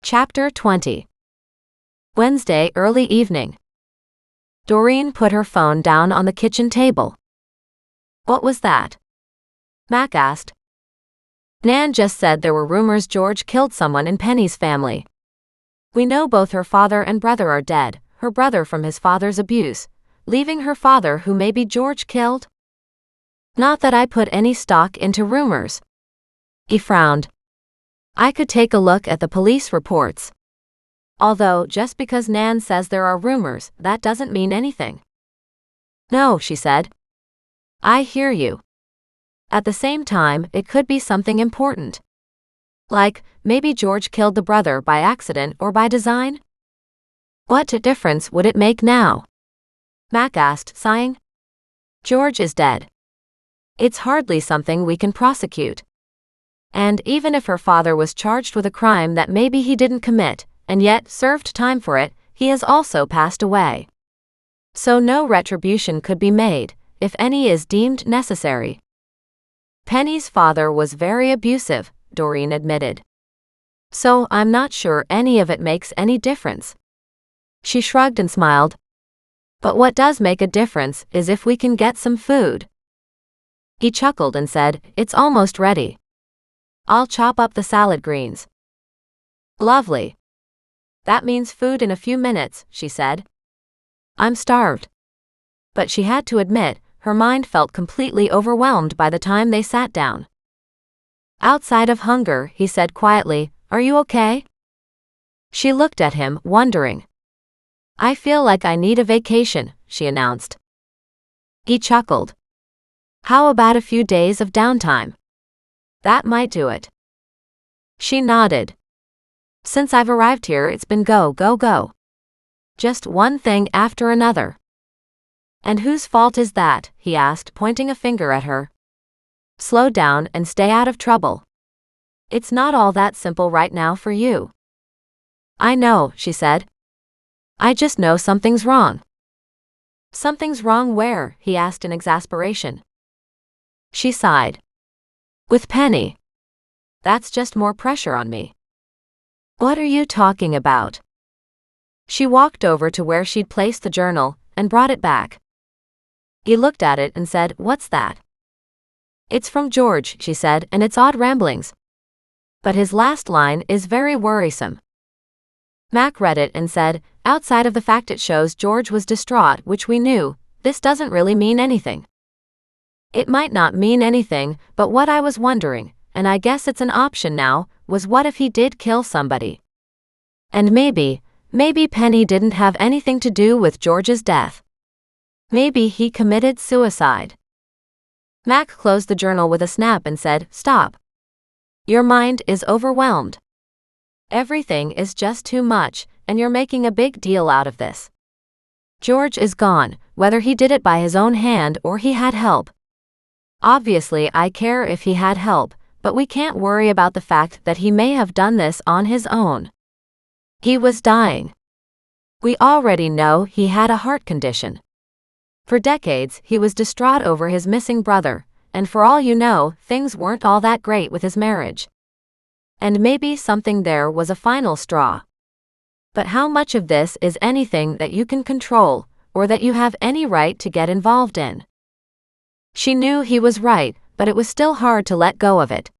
Chapter 20. Wednesday early evening. Doreen put her phone down on the kitchen table. "What was that?" Mac asked. "Nan just said there were rumors George killed someone in Penny's family. We know both her father and brother are dead, her brother from his father's abuse, leaving her father who maybe George killed. Not that I put any stock into rumors." He frowned. "I could take a look at the police reports. Although, just because Nan says there are rumors, that doesn't mean anything." "No," she said. "I hear you. At the same time, it could be something important. Like, maybe George killed the brother by accident or by design?" "What difference would it make now?" Mac asked, sighing. "George is dead. It's hardly something we can prosecute. And even if her father was charged with a crime that maybe he didn't commit, and yet served time for it, he has also passed away. So no retribution could be made, if any is deemed necessary." "Penny's father was very abusive," Doreen admitted. "So I'm not sure any of it makes any difference." She shrugged and smiled. "But what does make a difference is if we can get some food." He chuckled and said, "It's almost ready. I'll chop up the salad greens." "Lovely. That means food in a few minutes," she said. "I'm starved." But she had to admit, her mind felt completely overwhelmed by the time they sat down. "Outside of hunger," he said quietly, "are you okay?" She looked at him, wondering. "I feel like I need a vacation," she announced. He chuckled. "How about a few days of downtime? That might do it." She nodded. "Since I've arrived here, it's been go, go, go. Just one thing after another." "And whose fault is that?" he asked, pointing a finger at her. "Slow down and stay out of trouble. It's not all that simple right now for you." "I know," she said. "I just know something's wrong." "Something's wrong where?" he asked in exasperation. She sighed. "With Penny. That's just more pressure on me." "What are you talking about?" She walked over to where she'd placed the journal, and brought it back. He looked at it and said, "What's that?" "It's from George," she said, "and it's odd ramblings. But his last line is very worrisome." Mac read it and said, "Outside of the fact it shows George was distraught, which we knew, this doesn't really mean anything." "It might not mean anything, but what I was wondering, and I guess it's an option now, was what if he did kill somebody? And maybe Penny didn't have anything to do with George's death. Maybe he committed suicide." Mac closed the journal with a snap and said, "Stop. Your mind is overwhelmed. Everything is just too much, and you're making a big deal out of this. George is gone, whether he did it by his own hand or he had help. Obviously I care if he had help, but we can't worry about the fact that he may have done this on his own. He was dying. We already know he had a heart condition. For decades he was distraught over his missing brother, and for all you know, things weren't all that great with his marriage. And maybe something there was a final straw. But how much of this is anything that you can control, or that you have any right to get involved in?" She knew he was right, but it was still hard to let go of it.